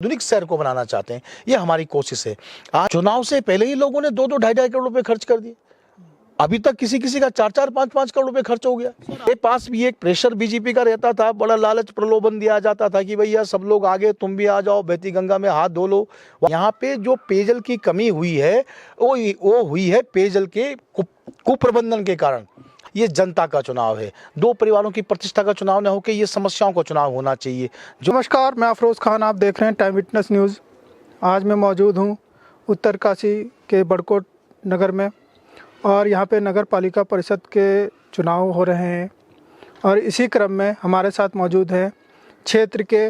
आधुनिक शहर को बनाना चाहते हैं। ये हमारी कोशिश है। आज चुनाव से पहले ही लोगों ने 2-2 ढाई-ढाई करोड़ रुपए खर्च कर दिए। अभी तक किसी किसी का 4-4 5-5 करोड़ रुपए खर्च हो गया। मेरे पास भी एक प्रेशर बीजेपी का रहता था, बड़ा लालच प्रलोभन दिया जाता था कि भैया सब लोग आगे, तुम भी आ जाओ, बहती गंगा में हाथ धो लो। यहाँ पे जो पेयजल की कमी हुई है वो हुई है पेयजल के कुप्रबंधन के कारण। ये जनता का चुनाव है, दो परिवारों की प्रतिष्ठा का चुनाव न होकर ये समस्याओं का चुनाव होना चाहिए। नमस्कार, मैं अफरोज़ खान, आप देख रहे हैं टाइम विटनेस न्यूज़। आज मैं मौजूद हूं उत्तरकाशी के बड़कोट नगर में और यहां पे नगर पालिका परिषद के चुनाव हो रहे हैं और इसी क्रम में हमारे साथ मौजूद हैं क्षेत्र के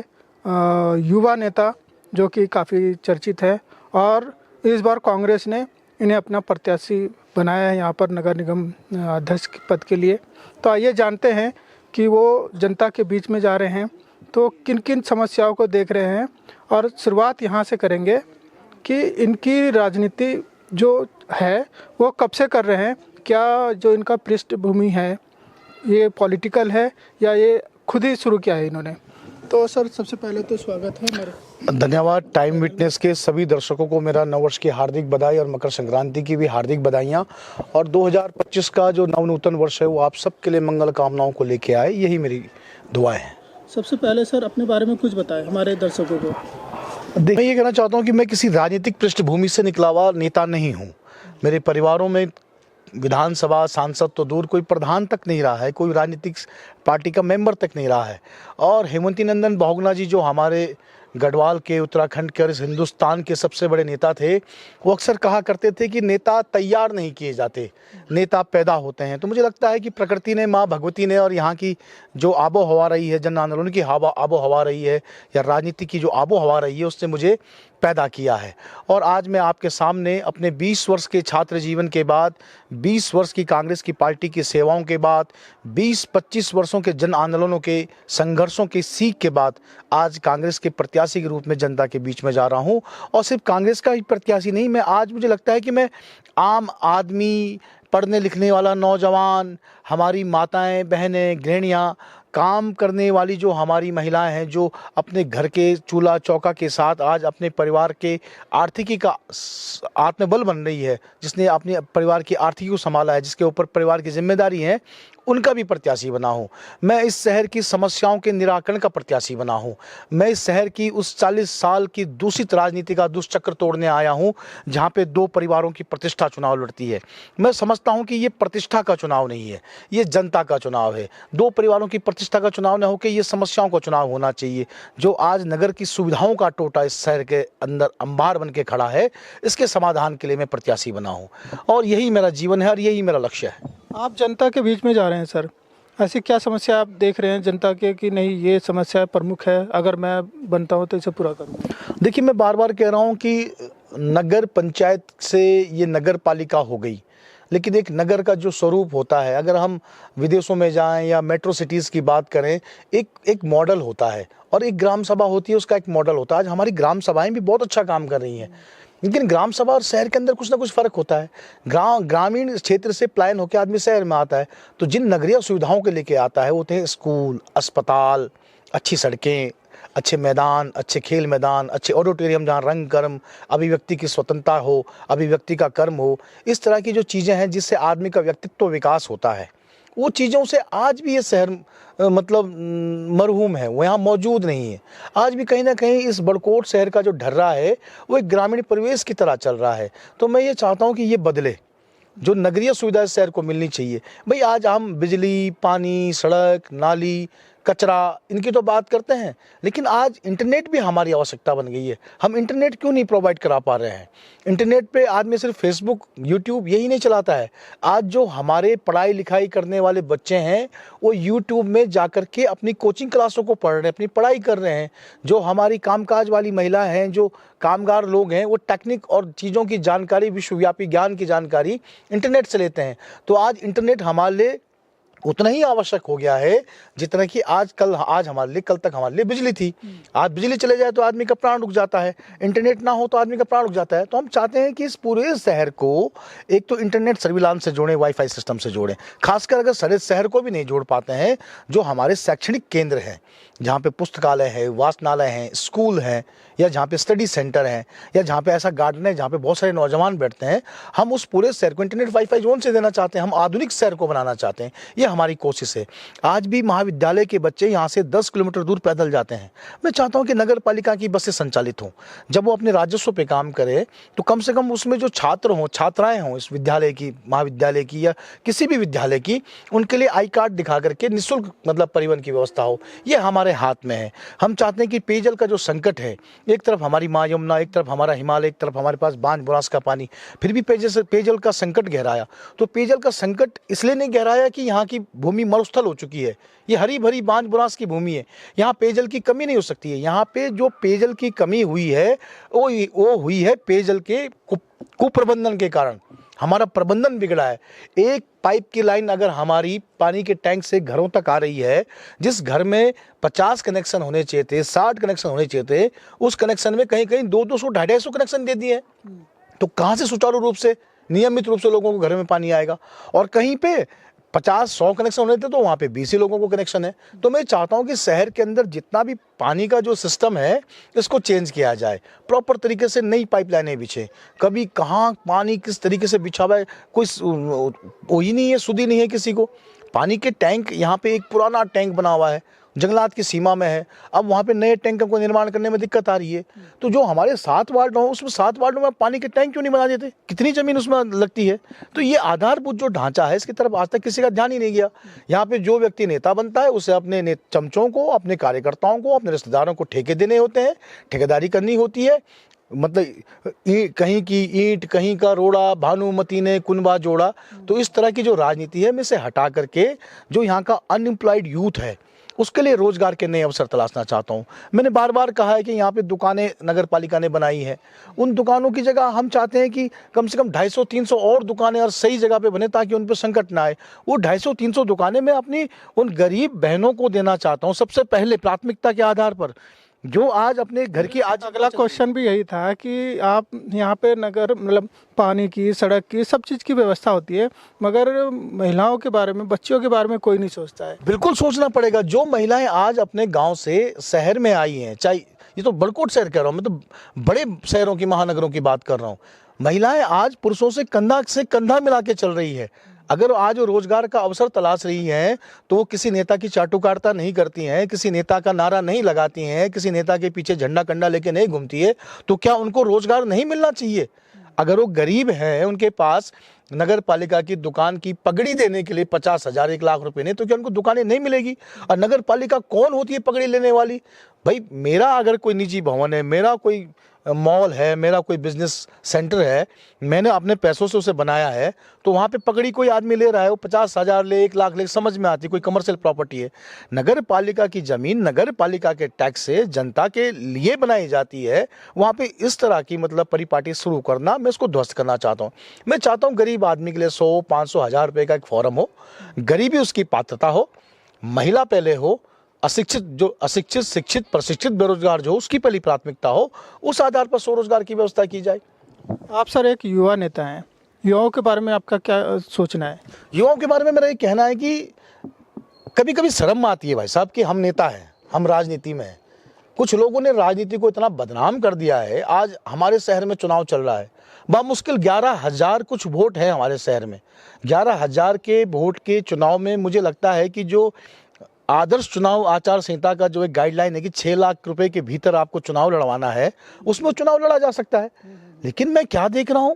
युवा नेता जो कि काफ़ी चर्चित है और इस बार कांग्रेस ने इन्हें अपना प्रत्याशी बनाया है यहाँ पर नगर निगम अध्यक्ष पद के लिए। तो आइए जानते हैं कि वो जनता के बीच में जा रहे हैं तो किन किन समस्याओं को देख रहे हैं और शुरुआत यहाँ से करेंगे कि इनकी राजनीति जो है वो कब से कर रहे हैं, क्या जो इनका पृष्ठभूमि है ये पॉलिटिकल है या ये खुद ही शुरू किया है इन्होंने। तो सर, सबसे पहले तो स्वागत है मेरा। धन्यवाद। टाइम विटनेस के सभी दर्शकों को मेरा नववर्ष की हार्दिक बधाई और मकर संक्रांति की भी हार्दिक बधाइयाँ। और 2025 का जो नवनूतन वर्ष है वो आप सबके लिए मंगल कामनाओं को लेके आए, यही मेरी दुआएं हैं। सबसे पहले सर अपने बारे में कुछ बताएं हमारे दर्शकों को। मैं ये कहना चाहता हूँ कि मैं किसी राजनीतिक पृष्ठभूमि से निकला हुआ नेता नहीं हूँ। मेरे परिवारों में विधानसभा सांसद तो दूर, कोई प्रधान तक नहीं रहा है, कोई राजनीतिक पार्टी का मेंबर तक नहीं रहा है। और हेमंती नंदन बहुगुणा जी जो हमारे गढ़वाल के, उत्तराखंड के और इस हिंदुस्तान के सबसे बड़े नेता थे, वो अक्सर कहा करते थे कि नेता तैयार नहीं किए जाते, नेता पैदा होते हैं। तो मुझे लगता है कि प्रकृति ने, माँ भगवती ने और यहाँ की जो आबो हवा रही है, जन आंदोलन की आबो हवा रही है या राजनीति की जो आबो हवा रही है, उसने मुझे पैदा किया है। और आज मैं आपके सामने अपने 20 वर्ष के छात्र जीवन के बाद, 20 वर्ष की कांग्रेस की पार्टी की सेवाओं के बाद, 20-25 वर्षों के जन आंदोलनों के संघर्षों की सीख के बाद आज कांग्रेस के प्रत्याशी के रूप में जनता के बीच में जा रहा हूं। और सिर्फ कांग्रेस का ही प्रत्याशी नहीं, मैं आज मुझे लगता है कि मैं आम आदमी, पढ़ने लिखने वाला नौजवान, हमारी माताएं, बहनें, गृहिणियाँ, काम करने वाली जो हमारी महिलाएं हैं, जो अपने घर के चूल्हा चौका के साथ आज अपने परिवार के आर्थिकी का आत्मबल बन रही है, जिसने अपने परिवार की आर्थिकी को संभाला है, जिसके ऊपर परिवार की जिम्मेदारी है, उनका भी प्रत्याशी बना हूँ। मैं इस शहर की समस्याओं के निराकरण का प्रत्याशी बना हूँ। मैं इस शहर की उस 40 साल की दूषित राजनीति का दुष्चक्र तोड़ने आया हूँ, जहाँ पे दो परिवारों की प्रतिष्ठा चुनाव लड़ती है। मैं समझता हूँ कि ये प्रतिष्ठा का चुनाव नहीं है, ये जनता का चुनाव है। दो परिवारों की प्रतिष्ठा का चुनाव न होकर ये समस्याओं का चुनाव होना चाहिए। जो आज नगर की सुविधाओं का टोटा इस शहर के अंदर अंबार बन के खड़ा है, इसके समाधान के लिए मैं प्रत्याशी बना हूँ और यही मेरा जीवन है और यही मेरा लक्ष्य है। आप जनता के बीच में जा रहे हैं सर, ऐसी क्या समस्या आप देख रहे हैं जनता के कि नहीं ये समस्या प्रमुख है, अगर मैं बनता हूं तो इसे पूरा करूंगा? देखिए, मैं बार बार कह रहा हूं कि नगर पंचायत से ये नगर पालिका हो गई, लेकिन एक नगर का जो स्वरूप होता है, अगर हम विदेशों में जाएं या मेट्रो सिटीज़ की बात करें, एक मॉडल होता है और एक ग्राम सभा होती है, उसका एक मॉडल होता है। आज हमारी ग्राम सभाएं भी बहुत अच्छा काम कर रही हैं, लेकिन ग्राम सभा और शहर के अंदर कुछ ना कुछ फ़र्क होता है। ग्रामीण क्षेत्र से पलायन होकर आदमी शहर में आता है, तो जिन नगरीय सुविधाओं के लेके आता है वो होते हैं स्कूल, अस्पताल, अच्छी सड़कें, अच्छे मैदान, अच्छे खेल मैदान, अच्छे ऑडिटोरियम जहाँ रंग कर्म, अभिव्यक्ति की स्वतंत्रता हो, अभिव्यक्ति का कर्म हो, इस तरह की जो चीज़ें हैं जिससे आदमी का व्यक्तित्व विकास होता है, वो चीज़ों से आज भी ये शहर मतलब मरहूम है, वो यहाँ मौजूद नहीं है। आज भी कहीं ना कहीं इस बड़कोट शहर का जो ढर्रा है वो एक ग्रामीण परिवेश की तरह चल रहा है। तो मैं ये चाहता हूँ कि ये बदले, जो नगरीय सुविधाएं शहर को मिलनी चाहिए। भाई आज हम बिजली, पानी, सड़क, नाली, कचरा, इनकी तो बात करते हैं, लेकिन आज इंटरनेट भी हमारी आवश्यकता बन गई है। हम इंटरनेट क्यों नहीं प्रोवाइड करा पा रहे हैं? इंटरनेट पे आदमी सिर्फ फेसबुक, यूट्यूब यही नहीं चलाता है। आज जो हमारे पढ़ाई लिखाई करने वाले बच्चे हैं वो यूट्यूब में जाकर के अपनी कोचिंग क्लासों को पढ़ रहे हैं, अपनी पढ़ाई कर रहे हैं। जो हमारी कामकाज वाली महिलाएं हैं, जो कामगार लोग हैं, वो टेक्निक और चीज़ों की जानकारी, विश्वव्यापी ज्ञान की जानकारी इंटरनेट से लेते हैं। तो आज इंटरनेट हमारे लिए उतना ही आवश्यक हो गया है जितना कि आज हमारे लिए, कल तक हमारे लिए बिजली थी। आज बिजली चले जाए तो आदमी का प्राण रुक जाता है, इंटरनेट ना हो तो आदमी का प्राण रुक जाता है। तो हम चाहते हैं कि इस पूरे शहर को एक तो इंटरनेट सर्विलांस से जोड़ें, वाईफाई सिस्टम से जोड़ें। खासकर अगर सारे शहर को भी नहीं जोड़ पाते हैं, जो हमारे शैक्षणिक केंद्र हैं, जहाँ पे पुस्तकालय है, वाचनालय हैं, स्कूल हैं, या जहाँ पे स्टडी सेंटर है, या जहाँ पे ऐसा गार्डन है जहाँ पे बहुत सारे नौजवान बैठते हैं, हम उस पूरे शहर को इंटरनेट वाईफाई जोन से देना चाहते हैं। हम आधुनिक शहर को बनाना चाहते हैं, ये हमारी कोशिश है। आज भी महाविद्यालय के बच्चे यहाँ से 10 किलोमीटर दूर पैदल जाते हैं। मैं चाहता हूँ कि नगर पालिका की बसें संचालित हों। जब वो अपने राजस्व पे काम करे तो कम से कम उसमें जो छात्र हों, छात्राएं हों, इस विद्यालय की, महाविद्यालय की या किसी भी विद्यालय की, उनके लिए आई कार्ड दिखा करके निःशुल्क मतलब परिवहन की व्यवस्था हो। ये हमारे हाथ में है। हम चाहते हैं कि पेयजल का जो संकट है, एक तरफ हमारी माँ यमुना, एक तरफ हमारा हिमालय, एक तरफ हमारे पास बांध बुरास का पानी, फिर भी पेयजल का संकट गहराया। तो पेयजल का संकट इसलिए नहीं गहराया कि यहाँ की भूमि मरुस्थल हो चुकी है। ये हरी भरी बांध बुरास की भूमि है, यहाँ पेयजल की कमी नहीं हो सकती है। यहाँ पे जो पेयजल की कमी हुई है वो हुई है पेयजल के कुप्रबंधन के कारण। हमारा प्रबंधन बिगड़ा है। एक पाइप की लाइन अगर हमारी पानी के टैंक से घरों तक आ रही है, जिस घर में 50 कनेक्शन होने चाहिए थे, 60 कनेक्शन होने चाहिए थे, उस कनेक्शन में कहीं कहीं 200-200, 250 कनेक्शन दे दिए हैं। तो कहाँ से सुचारू रूप से, नियमित रूप से लोगों को घर में पानी आएगा? और कहीं पे 50-100 कनेक्शन होने थे तो वहाँ पे 20 ही लोगों को कनेक्शन है। तो मैं चाहता हूँ कि शहर के अंदर जितना भी पानी का जो सिस्टम है, इसको चेंज किया जाए, प्रॉपर तरीके से नई पाइपलाइनें बिछे। कभी कहाँ पानी किस तरीके से बिछा हुआ है, कोई वो ही नहीं है, सुधी नहीं है किसी को। पानी के टैंक, यहाँ पे एक पुराना टैंक बना हुआ है, जंगलात की सीमा में है। अब वहाँ पे नए टैंक को निर्माण करने में दिक्कत आ रही है। तो जो हमारे 7 वार्ड हों, उसमें 7 वार्डों में पानी के टैंक क्यों नहीं बना देते? कितनी ज़मीन उसमें लगती है। तो ये आधारभूत जो ढांचा है, इसकी तरफ आज तक किसी का ध्यान ही नहीं गया। यहाँ पे जो व्यक्ति नेता बनता है, उसे अपने चमचों को, अपने कार्यकर्ताओं को, अपने रिश्तेदारों को ठेके देने होते हैं, ठेकेदारी करनी होती है। मतलब कहीं की ईंट, कहीं का रोड़ा, भानुमती ने कुनबा जोड़ा। तो इस तरह की जो राजनीति है, मैं इसे हटा करके जो यहाँ का अनएम्प्लॉयड यूथ है, उसके लिए रोजगार के नए अवसर तलाशना चाहता हूँ। मैंने बार बार कहा है कि यहाँ पे दुकानें नगर पालिका ने बनाई हैं, उन दुकानों की जगह हम चाहते हैं कि कम से कम 250-300 और दुकानें और सही जगह पे बने, ताकि उन पर संकट ना आए। वो 250-300 दुकानें मैं अपनी उन गरीब बहनों को देना चाहता हूँ, सबसे पहले प्राथमिकता के आधार पर, जो आज अपने घर की। आज अगला क्वेश्चन भी यही था कि आप यहाँ पे नगर मतलब पानी की, सड़क की, सब चीज़ की व्यवस्था होती है, मगर महिलाओं के बारे में, बच्चियों के बारे में कोई नहीं सोचता है। बिल्कुल सोचना पड़ेगा। जो महिलाएं आज अपने गांव से शहर में आई हैं, चाहे ये तो बड़कोट शहर कह रहा हूँ, मैं तो बड़े शहरों की, महानगरों की बात कर रहा हूँ, महिलाएं आज पुरुषों से कंधा मिला के चल रही है। अगर आज वो रोजगार का अवसर तलाश रही हैं, तो वो किसी नेता की चाटुकारिता नहीं करती हैं, किसी नेता का नारा नहीं लगाती हैं, किसी नेता के पीछे झंडा कंडा लेके नहीं घूमती है। तो क्या उनको रोजगार नहीं मिलना चाहिए? अगर वो गरीब हैं, उनके पास नगर पालिका की दुकान की पगड़ी देने के लिए 50,000, 1 लाख रुपए नहीं, तो क्या उनको दुकानें नहीं मिलेगी? और नगर पालिका कौन होती है पगड़ी लेने वाली? भाई, मेरा अगर कोई निजी भवन है, मेरा कोई मॉल है, मेरा कोई बिजनेस सेंटर है, मैंने अपने पैसों से उसे बनाया है, तो वहाँ पे पगड़ी कोई आदमी ले रहा है, वो 50,000 ले, 1 लाख ले, समझ में आती, कोई कमर्शियल प्रॉपर्टी है। नगर पालिका की जमीन नगर पालिका के टैक्स से जनता के लिए बनाई जाती है। वहाँ पे इस तरह की मतलब परिपाटी शुरू करना, मैं इसको ध्वस्त करना चाहता हूँ। मैं चाहता हूँ गरीब आदमी के लिए 100, 500, 1000 रुपये का एक फॉर्म हो, गरीबी उसकी पात्रता हो, महिला पहले हो, अशिक्षित, शिक्षित, प्रशिक्षित बेरोजगार जो उसकी पहली प्राथमिकता हो, उस आधार पर स्वरोजगार की व्यवस्था की जाए। आप सर एक युवा नेता हैं, युवाओं के बारे में आपका क्या सोचना है? युवाओं के बारे में मेरा ये कहना है कि कभी कभी शर्म आती है भाई साहब कि हम नेता हैं, हम राजनीति में हैं। कुछ लोगों ने राजनीति को इतना बदनाम कर दिया है। आज हमारे शहर में चुनाव चल रहा है, बामुश्किल 11,000 कुछ वोट हैं हमारे शहर में। 11,000 के वोट के चुनाव में मुझे लगता है कि जो आदर्श चुनाव आचार संहिता का जो एक गाइडलाइन है कि 6 लाख रुपए के भीतर आपको चुनाव लड़वाना है, उसमें चुनाव लड़ा जा सकता है। लेकिन मैं क्या देख रहा हूं,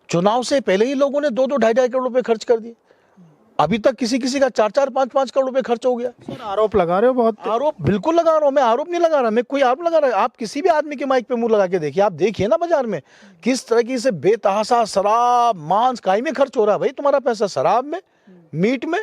चुनाव से पहले ही लोगों ने 2-2, 2.5 करोड़ रुपए खर्च कर दिए। अभी तक किसी का 4-4, 5-5 करोड़ रुपए खर्च हो गया। सर आरोप लगा रहे हो बहुत। आरोप बिल्कुल लगा रहा हूँ, मैं आरोप नहीं लगा रहा, मैं कोई आरोप लगा रहा है। आप किसी भी आदमी के माइक पे मुंह लगा के देखिए, आप देखिए ना बाजार में किस तरह से बेतहाशा शराब, मांस, काई में खर्च हो रहा है। भाई, तुम्हारा पैसा शराब में, मीट में,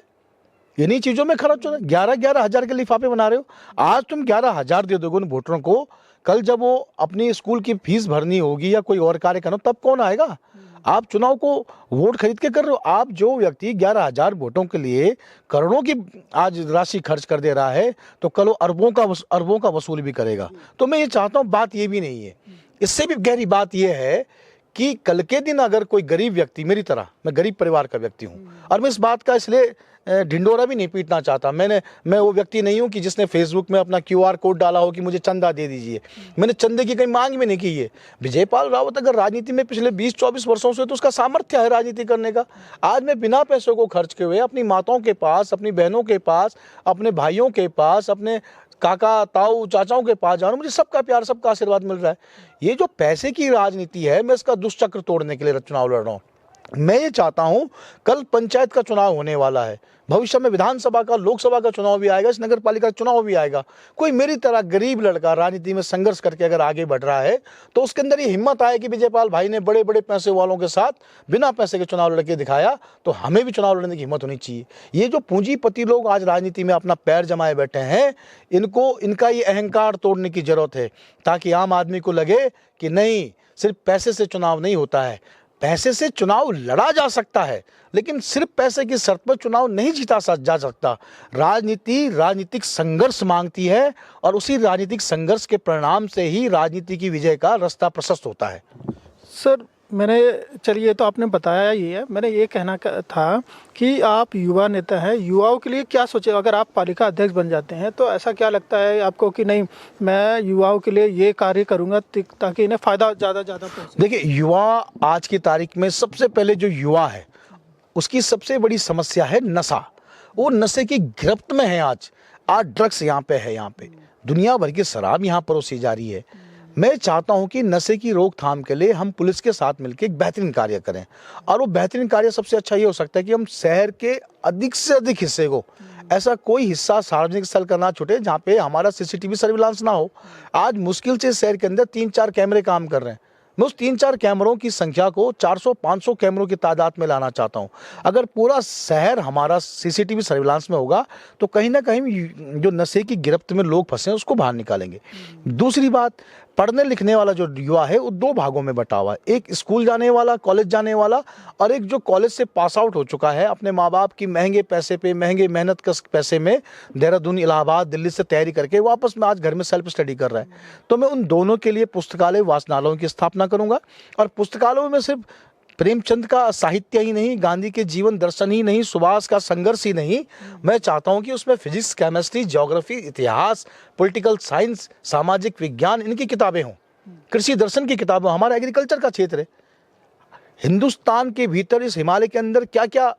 इन्हीं चीजों में खर्च हो रहा है। 11,000 के लिफाफे बना रहे हो। आज तुम 11,000 दे दोगे उन वोटरों को, कल जब वो अपनी स्कूल की फीस भरनी होगी या कोई और कार्य करना, तब कौन आएगा? आप चुनाव को वोट खरीद के कर रहे हो। आप जो व्यक्ति 11,000 वोटों के लिए करोड़ों की आज राशि खर्च कर दे रहा है, तो कल वो अरबों का वसूल भी करेगा। तो मैं ये चाहता हूँ, बात ये भी नहीं है, इससे भी गहरी बात ये है कि कल के दिन अगर कोई गरीब व्यक्ति, मेरी तरह, मैं गरीब परिवार का व्यक्ति हूँ, और मैं इस बात का इसलिए ढिंडोरा भी नहीं पीटना चाहता। मैं वो व्यक्ति नहीं हूँ कि जिसने फेसबुक में अपना QR कोड डाला हो कि मुझे चंदा दे दीजिए। मैंने चंदे की कहीं मांग भी नहीं की है। विजयपाल रावत अगर राजनीति में पिछले 20-24 वर्षों से, तो उसका सामर्थ्य है राजनीति करने का। आज मैं बिना पैसों को खर्च के हुए अपनी माताओं के पास, अपनी बहनों के पास, अपने भाइयों के पास, अपने काका ताऊ चाचाओं के पास जा रहा हूं, मुझे सबका प्यार, सबका आशीर्वाद मिल रहा है। ये जो पैसे की राजनीति है, मैं इसका दुष्चक्र तोड़ने के लिए चुनाव लड़ रहा हूँ। मैं ये चाहता हूं, कल पंचायत का चुनाव होने वाला है, भविष्य में विधानसभा का, लोकसभा का चुनाव भी आएगा, इस नगर पालिका का चुनाव भी आएगा। कोई मेरी तरह गरीब लड़का राजनीति में संघर्ष करके अगर आगे बढ़ रहा है, तो उसके अंदर ये हिम्मत आए कि विजयपाल भाई ने बड़े बड़े पैसे वालों के साथ बिना पैसे के चुनाव लड़के दिखाया, तो हमें भी चुनाव लड़ने की हिम्मत होनी चाहिए। ये जो पूंजीपति लोग आज राजनीति में अपना पैर जमाए बैठे हैं, इनका ये अहंकार तोड़ने की जरूरत है, ताकि आम आदमी को लगे कि नहीं, सिर्फ पैसे से चुनाव नहीं होता है। पैसे से चुनाव लड़ा जा सकता है, लेकिन सिर्फ पैसे की शर्त पर चुनाव नहीं जीता जा सकता। राजनीति राजनीतिक संघर्ष मांगती है, और उसी राजनीतिक संघर्ष के परिणाम से ही राजनीति की विजय का रास्ता प्रशस्त होता है। सर चलिए, तो आपने बताया ही है, मैंने ये कहना था कि आप युवा नेता हैं, युवाओं के लिए क्या सोचे, अगर आप पालिका अध्यक्ष बन जाते हैं तो ऐसा क्या लगता है आपको कि नहीं, मैं युवाओं के लिए ये कार्य करूंगा ताकि इन्हें फ़ायदा ज़्यादा पहुंचे? देखिए, युवा आज की तारीख में, सबसे पहले जो युवा है उसकी सबसे बड़ी समस्या है नशा। वो नशे की गिरफ्त में है। आज ड्रग्स यहाँ पे दुनिया भर की शराब यहाँ परोसी जा रही है। मैं चाहता हूं कि नशे की रोकथाम के लिए हम पुलिस के साथ मिलकर एक बेहतरीन कार्य करें, और वो बेहतरीन कार्य सबसे अच्छा ये हो सकता है कि हम शहर के अधिक से अधिक हिस्से को, ऐसा कोई हिस्सा सार्वजनिक स्थल का ना छूटे जहाँ पे हमारा CCTV सर्विलांस ना हो। आज मुश्किल से शहर के अंदर 3-4 कैमरे काम कर रहे हैं। मैं उस 3-4 कैमरों की संख्या को 400-500 कैमरों की तादाद में लाना चाहता हूं। अगर पूरा शहर हमारा CCTV सर्विलांस में होगा, तो कहीं ना कहीं जो नशे की गिरफ्त में लोग फंसे हैं उसको बाहर निकालेंगे। दूसरी बात, पढ़ने लिखने वाला जो युवा है वो 2 भागों में बटा हुआ है, एक स्कूल जाने वाला, कॉलेज जाने वाला, और एक जो कॉलेज से पास आउट हो चुका है, अपने माँ बाप की महंगे पैसे पे, महंगे मेहनत के पैसे में देहरादून, इलाहाबाद, दिल्ली से तैयारी करके वापस में आज घर में सेल्फ स्टडी कर रहा है। तो मैं उन दोनों के लिए पुस्तकालय, वाचनालयों की स्थापना करूंगा, और पुस्तकालयों में सिर्फ प्रेमचंद का साहित्य ही नहीं, गांधी के जीवन दर्शन ही नहीं, सुभाष का संघर्ष ही नहीं, मैं चाहता हूं कि उसमें फिजिक्स, केमिस्ट्री, ज्योग्राफी, इतिहास, पॉलिटिकल साइंस, सामाजिक विज्ञान, इनकी किताबें हों, कृषि दर्शन की किताबें। हमारा एग्रीकल्चर का क्षेत्र है। हिंदुस्तान के भीतर, इस हिमालय के अंदर क्या क्या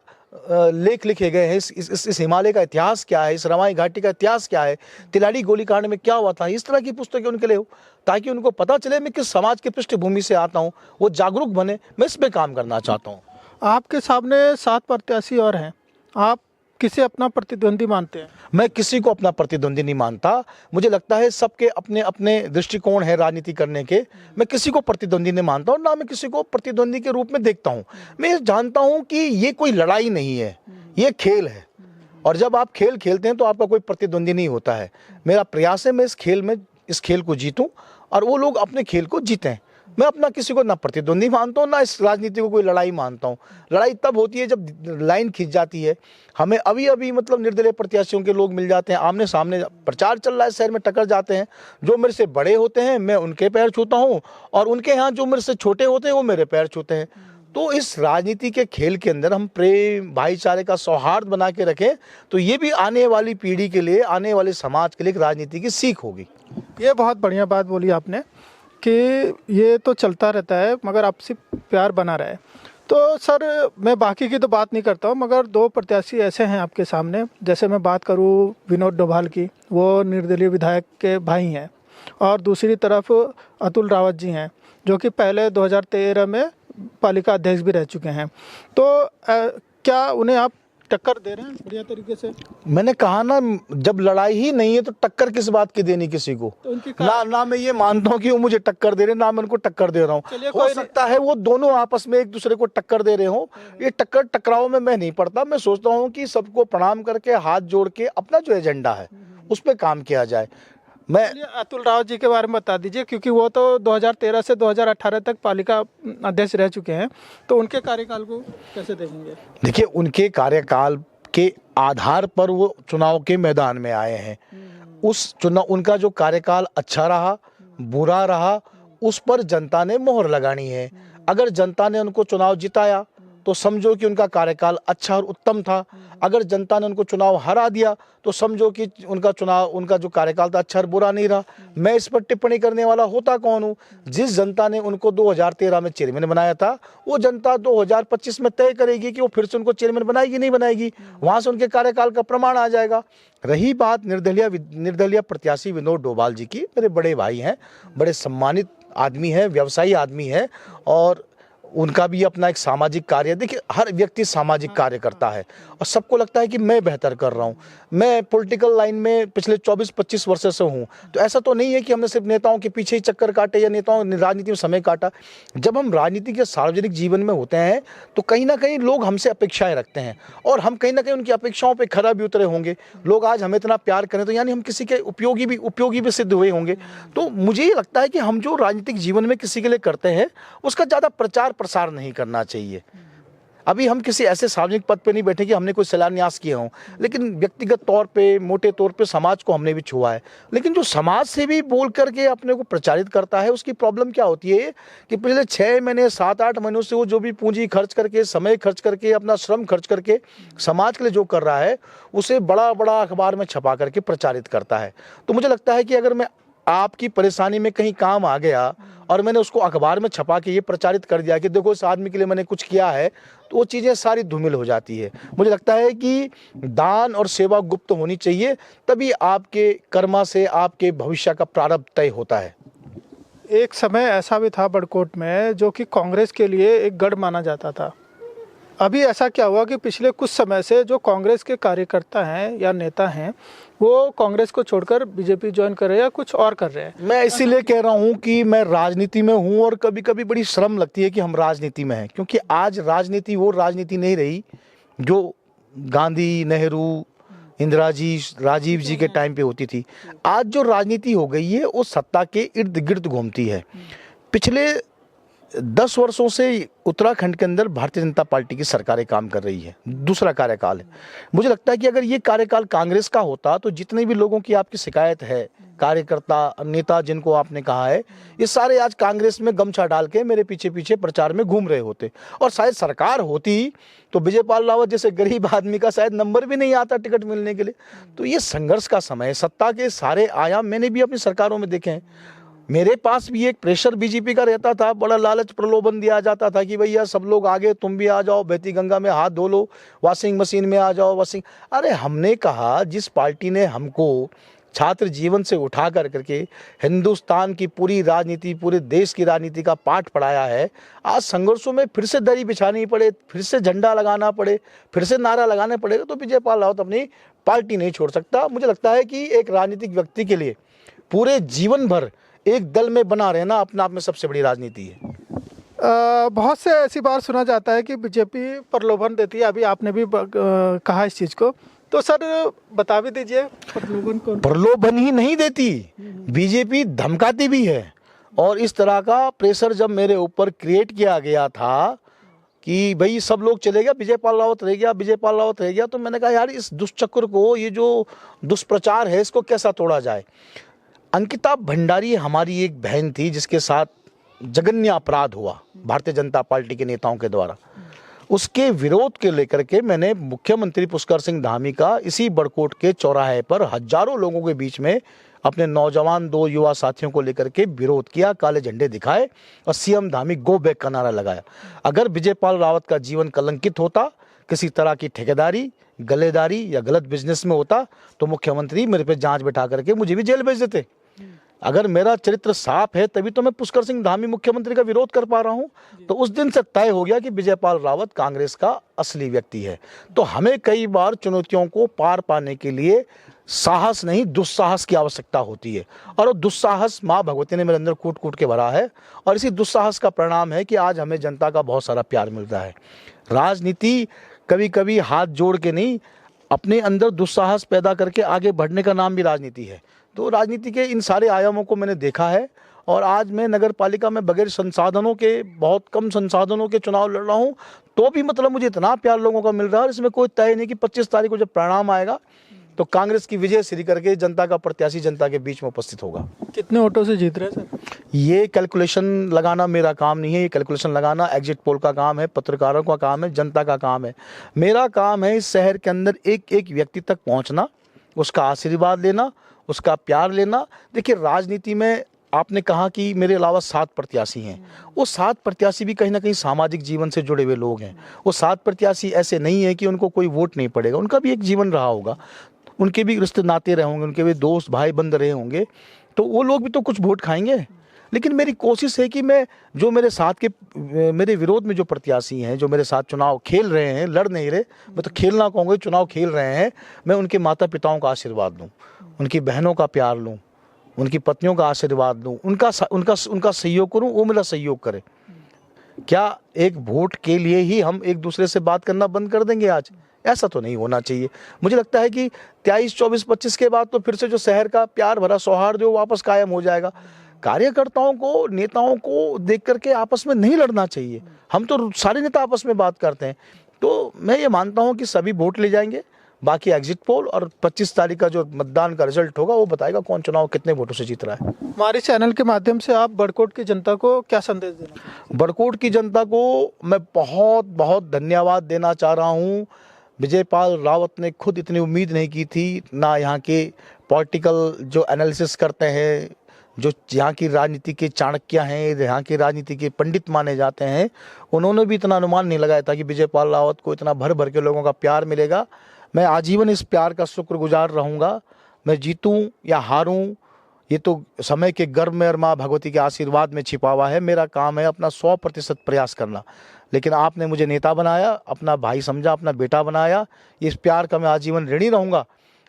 लेख लिखे गए हैं, इस हिमालय का इतिहास क्या है, इस रवाई घाटी का इतिहास क्या है, तिलाड़ी गोलीकांड में क्या हुआ था, इस तरह की पुस्तकें उनके लिए हो, ताकि उनको पता चले मैं किस समाज की पृष्ठभूमि से आता हूँ, वो जागरूक बने। मैं इस पे काम करना चाहता हूँ। आपके सामने 7 प्रत्याशी और हैं, आप किसे अपना प्रतिद्वंदी मानते हैं? मैं किसी को अपना प्रतिद्वंदी नहीं मानता। मुझे लगता है सबके अपने अपने दृष्टिकोण है राजनीति करने के। मैं किसी को प्रतिद्वंदी नहीं मानता, और ना मैं किसी को प्रतिद्वंदी के रूप में देखता हूँ। मैं ये जानता हूँ कि ये कोई लड़ाई नहीं है, ये खेल है, और जब आप खेल खेलते हैं तो आपका कोई प्रतिद्वंदी नहीं होता है। मेरा प्रयास है मैं इस खेल को जीतूं, और वो लोग अपने खेल को जीतें। मैं अपना किसी को ना प्रतिद्वंदी मानता हूँ, ना इस राजनीति को कोई लड़ाई मानता हूँ। लड़ाई तब होती है जब लाइन खींच जाती है। हमें अभी मतलब निर्दलीय प्रत्याशियों के लोग मिल जाते हैं, आमने सामने प्रचार चल रहा है, शहर में टक्कर जाते हैं। जो मेरे से बड़े होते हैं मैं उनके पैर छूता हूँ, और उनके यहाँ जो मेरे से छोटे होते हैं वो मेरे पैर छूते हैं। तो इस राजनीति के खेल के अंदर हम प्रेम, भाईचारे का सौहार्द बना के रखें, तो ये भी आने वाली पीढ़ी के लिए, आने वाले समाज के लिए एक राजनीति की सीख होगी। ये बहुत बढ़िया बात बोली आपने कि ये तो चलता रहता है, मगर आपसी प्यार बना रहे। तो सर, मैं बाकी की तो बात नहीं करता हूँ, मगर 2 प्रत्याशी ऐसे हैं आपके सामने। जैसे मैं बात करूँ विनोद डोभाल की, वो निर्दलीय विधायक के भाई हैं, और दूसरी तरफ अतुल रावत जी हैं, जो कि पहले 2013 में पालिका अध्यक्ष भी रह चुके हैं। तो क्या उन्हें आप टक्कर दे रहे हैं बढ़िया तरीके से? मैंने कहा ना, जब लड़ाई ही नहीं है तो टक्कर किस बात की देनी किसी को। तो ना मैं ये मानता हूँ कि वो मुझे टक्कर दे रहे हैं, ना मैं उनको टक्कर दे रहा हूँ। हो सकता है वो दोनों आपस में एक दूसरे को टक्कर दे रहे हो। ये टकराव में मैं नहीं पड़ता। मैं सोचता हूँ कि सबको प्रणाम करके, हाथ जोड़ के अपना जो एजेंडा है उस पर काम किया जाए। मैं चलिए, अतुल राव जी के बारे में बता दीजिए, क्योंकि वो तो 2013 से 2018 तक पालिका अध्यक्ष रह चुके हैं, तो उनके कार्यकाल को कैसे देखेंगे? देखिए, उनके कार्यकाल के आधार पर वो चुनाव के मैदान में आए हैं। उस चुनाव उनका जो कार्यकाल अच्छा रहा, बुरा रहा, उस पर जनता ने मोहर लगानी है। अगर जनता ने उनको चुनाव जिताया तो समझो कि उनका कार्यकाल अच्छा और उत्तम था। अगर जनता ने उनको चुनाव हरा दिया तो समझो कि उनका जो कार्यकाल था अच्छा और बुरा नहीं रहा। मैं इस पर टिप्पणी करने वाला होता कौन हूँ? जिस जनता ने उनको 2013 में चेयरमैन बनाया था, वो जनता 2025 में तय करेगी कि वो फिर से उनको चेयरमैन बनाएगी नहीं बनाएगी। वहाँ से उनके कार्यकाल का प्रमाण आ जाएगा। रही बात निर्दलीय प्रत्याशी विनोद डोभाल जी की, मेरे बड़े भाई हैं, बड़े सम्मानित आदमी है, व्यवसायी आदमी है, और उनका भी अपना एक सामाजिक कार्य। देखिए, हर व्यक्ति सामाजिक कार्य करता है और सबको लगता है कि मैं बेहतर कर रहा हूँ। मैं पॉलिटिकल लाइन में पिछले 24-25 वर्ष से हूँ, तो ऐसा तो नहीं है कि हमने सिर्फ नेताओं के पीछे ही चक्कर काटे या नेताओं ने राजनीति में समय काटा। जब हम राजनीति के सार्वजनिक जीवन में होते हैं तो कहीं ना कहीं लोग हमसे अपेक्षाएं रखते हैं और हम कहीं ना कहीं उनकी अपेक्षाओं पर खरा भी उतरे होंगे। लोग आज हमें इतना प्यार करें तो यानी हम किसी के उपयोगी भी सिद्ध हुए होंगे। तो मुझे ये लगता है कि हम जो राजनीतिक जीवन में किसी के लिए करते हैं उसका ज़्यादा प्रचार प्रसार नहीं करना चाहिए। अभी हम किसी ऐसे सार्वजनिक पद पे नहीं बैठे कि हमने कोई शिलान्यास किया हो, लेकिन व्यक्तिगत तौर पे, मोटे तौर पे समाज को हमने भी छुआ है। लेकिन जो समाज से भी बोल करके अपने को प्रचारित करता है, उसकी प्रॉब्लम क्या होती है कि पिछले 6 महीने 7-8 महीनों से वो जो भी पूंजी खर्च करके, समय खर्च करके, अपना श्रम खर्च करके समाज के लिए जो कर रहा है, उसे बड़ा बड़ा अखबार में छपा करके प्रचारित करता है। तो मुझे लगता है कि अगर मैं आपकी परेशानी में कहीं काम आ गया और मैंने उसको अखबार में छपा के ये प्रचारित कर दिया कि देखो इस आदमी के लिए मैंने कुछ किया है, तो वो चीज़ें सारी धूमिल हो जाती है। मुझे लगता है कि दान और सेवा गुप्त होनी चाहिए, तभी आपके कर्मा से आपके भविष्य का प्रारंभ तय होता है। एक समय ऐसा भी था बड़कोट में जो कि कांग्रेस के लिए एक गढ़ माना जाता था। अभी ऐसा क्या हुआ कि पिछले कुछ समय से जो कांग्रेस के कार्यकर्ता हैं या नेता हैं, वो कांग्रेस को छोड़कर बीजेपी ज्वाइन कर रहे हैं या कुछ और कर रहे हैं? मैं इसीलिए कह रहा हूं कि मैं राजनीति में हूं और कभी कभी बड़ी शर्म लगती है कि हम राजनीति में हैं, क्योंकि आज राजनीति वो राजनीति नहीं रही जो गांधी, नेहरू, इंदिरा जी, राजीव जी के टाइम पे होती थी। आज जो राजनीति हो गई है वो सत्ता के इर्द गिर्द घूमती है। पिछले 10 वर्षों से उत्तराखंड के अंदर भारतीय जनता पार्टी की सरकारें काम कर रही है, दूसरा कार्यकाल है। मुझे लगता है कि अगर ये कार्यकाल कांग्रेस का होता तो जितने भी लोगों की आपकी शिकायत है, कार्यकर्ता, नेता जिनको आपने कहा है, ये सारे आज कांग्रेस में गमछा डाल के मेरे पीछे पीछे प्रचार में घूम रहे होते। और शायद सरकार होती तो विजय पाल रावत जैसे गरीब आदमी का शायद नंबर भी नहीं आता टिकट मिलने के लिए। तो ये संघर्ष का समय है। सत्ता के सारे आयाम मैंने भी अपनी सरकारों में देखे हैं। मेरे पास भी एक प्रेशर बीजेपी का रहता था, बड़ा लालच प्रलोभन दिया जाता था कि भैया सब लोग आगे, तुम भी आ जाओ, बहती गंगा में हाथ धो लो, वॉशिंग मशीन में आ जाओ, अरे हमने कहा जिस पार्टी ने हमको छात्र जीवन से उठा करके हिंदुस्तान की पूरी राजनीति, पूरे देश की राजनीति का पाठ पढ़ाया है, आज संघर्षों में फिर से दरी बिछानी पड़े, फिर से झंडा लगाना पड़े, फिर से नारा लगाने पड़ेगा, तो विजय पाल रावत अपनी पार्टी नहीं छोड़ सकता। मुझे लगता है कि एक राजनीतिक व्यक्ति के लिए पूरे जीवन भर एक दल में बना रहना अपने आप में सबसे बड़ी राजनीति है। बहुत से ऐसी बार सुना जाता है कि बीजेपी प्रलोभन देती है, अभी आपने भी कहा इस चीज़ को, तो सर बता भी दीजिए प्रलोभन कौन? प्रलोभन ही नहीं देती, बीजेपी धमकाती भी है। और इस तरह का प्रेशर जब मेरे ऊपर क्रिएट किया गया था कि भाई सब लोग चले गया, विजय पाल रावत रह गया, विजय पाल रावत रह गया, तो मैंने कहा यार इस दुष्चक्र को, ये जो दुष्प्रचार है, इसको कैसा तोड़ा जाए। अंकिता भंडारी हमारी एक बहन थी जिसके साथ जघन्य अपराध हुआ भारतीय जनता पार्टी के नेताओं के द्वारा। उसके विरोध के लेकर के मैंने मुख्यमंत्री पुष्कर सिंह धामी का इसी बड़कोट के चौराहे पर हजारों लोगों के बीच में अपने नौजवान 2 युवा साथियों को लेकर के विरोध किया, काले झंडे दिखाए और सीएम धामी गो बैक का नारा लगाया। अगर विजय पाल रावत का जीवन कलंकित होता, किसी तरह की ठेकेदारी, गलेदारी या गलत बिजनेस में होता, तो मुख्यमंत्री मेरे पे जांच बैठा करके मुझे भी जेल भेज देते। अगर मेरा चरित्र साफ है तभी तो मैं पुष्कर सिंह धामी मुख्यमंत्री का विरोध कर पा रहा हूं। तो उस दिन से तय हो गया कि विजय पाल रावत कांग्रेस का असली व्यक्ति है। तो हमें कई बार चुनौतियों को पार पाने के लिए साहस नहीं, दुस्साहस की आवश्यकता होती है, और वो दुस्साहस माँ भगवती ने मेरे अंदर कूट कूट के भरा है, और इसी दुस्साहस का परिणाम है कि आज हमें जनता का बहुत सारा प्यार मिल रहा है। राजनीति कभी कभी हाथ जोड़ के नहीं, अपने अंदर दुस्साहस पैदा करके आगे बढ़ने का नाम भी राजनीति है। तो राजनीति के इन सारे आयामों को मैंने देखा है और आज मैं नगर पालिका में बगैर संसाधनों के, बहुत कम संसाधनों के चुनाव लड़ रहा हूँ, तो भी मतलब मुझे इतना प्यार लोगों का मिल रहा है। और इसमें कोई तय नहीं कि 25 तारीख को जब परिणाम आएगा तो कांग्रेस की विजय श्री करके जनता का प्रत्याशी जनता के बीच में उपस्थित होगा। कितने वोटों से जीत रहे हैं सर? ये कैलकुलेशन लगाना मेरा काम नहीं है। ये कैलकुलेशन लगाना एग्जिट पोल का काम है, पत्रकारों का काम है, जनता का काम है। मेरा काम है इस शहर के अंदर एक एक व्यक्ति तक पहुंचना, उसका आशीर्वाद लेना, उसका प्यार लेना। देखिए, राजनीति में आपने कहा कि मेरे अलावा 7 प्रत्याशी हैं। वो 7 प्रत्याशी भी कहीं ना कहीं सामाजिक जीवन से जुड़े हुए लोग हैं। वो 7 प्रत्याशी ऐसे नहीं है कि उनको कोई वोट नहीं पड़ेगा। उनका भी एक जीवन रहा होगा, उनके भी रिश्ते नाते रहे होंगे, उनके भी दोस्त भाई बंद रहे होंगे, तो वो लोग भी तो कुछ वोट खाएंगे। लेकिन मेरी कोशिश है कि मैं जो मेरे साथ के, मेरे विरोध में जो प्रत्याशी हैं, जो मेरे साथ चुनाव खेल रहे हैं, लड़ नहीं रहे, मैं तो खेलना कहूँगा, चुनाव खेल रहे हैं, मैं उनके माता पिताओं का आशीर्वाद लूँ, उनकी बहनों का प्यार लूँ, उनकी पत्नियों का आशीर्वाद लूँ, उनका सहयोग करूँ, वो मेरा सहयोग करे। क्या एक वोट के लिए ही हम एक दूसरे से बात करना बंद कर देंगे आज? ऐसा तो नहीं होना चाहिए। मुझे लगता है कि 23, 24, 25 के बाद तो फिर से जो शहर का प्यार भरा सौहार्द जो वापस कायम हो जाएगा। कार्यकर्ताओं को, नेताओं को देख करके आपस में नहीं लड़ना चाहिए। हम तो सारे नेता आपस में बात करते हैं। तो मैं ये मानता हूँ कि सभी वोट ले जाएंगे, बाकी एग्जिट पोल और 25 तारीख का जो मतदान का रिजल्ट होगा वो बताएगा कौन चुनाव कितने वोटों से जीत रहा है। हमारे चैनल के माध्यम से आप बड़कोट की जनता को क्या संदेश देना? बड़कोट की जनता को मैं बहुत बहुत धन्यवाद देना चाह रहा हूँ। विजयपाल रावत ने खुद इतनी उम्मीद नहीं की थी, ना यहाँ के पॉलिटिकल जो एनालिसिस करते हैं, जो यहाँ की राजनीति के चाणक्य हैं, यहाँ की राजनीति के पंडित माने जाते हैं, उन्होंने भी इतना अनुमान नहीं लगाया था कि विजयपाल रावत को इतना भर भर के लोगों का प्यार मिलेगा। मैं आजीवन इस प्यार का शुक्रगुजार रहूँगा। मैं जीतूँ या हारूँ, ये तो समय के गर्भ में और माँ भगवती के आशीर्वाद में छिपा हुआ है। मेरा काम है अपना 100% प्रयास करना। लेकिन आपने मुझे नेता बनाया, अपना भाई समझा, अपना बेटा बनाया, इस प्यार का मैं आजीवन ऋणी रहूँगा।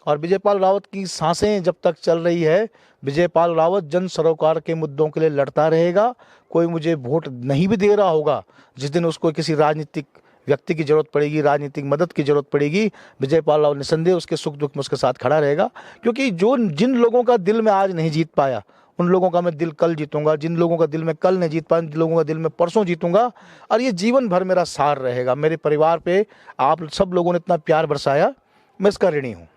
और विजयपाल रावत की सांसें जब तक चल रही है, विजयपाल रावत जन सरोकार के मुद्दों के लिए लड़ता रहेगा। कोई मुझे वोट नहीं भी दे रहा होगा, जिस दिन उसको किसी राजनीतिक व्यक्ति की जरूरत पड़ेगी, राजनीतिक मदद की जरूरत पड़ेगी, विजयपाल रावत निसंदेह उसके सुख दुख में उसके साथ खड़ा रहेगा। क्योंकि जिन लोगों का दिल में आज नहीं जीत पाया, उन लोगों का मैं दिल कल जीतूंगा। जिन लोगों का दिल में कल नहीं जीत पाया, जिन लोगों का दिल में परसों जीतूंगा। और ये जीवन भर मेरा सार रहेगा। मेरे परिवार पे आप सब लोगों ने इतना प्यार बरसाया, मैं इसका ऋणी हूँ।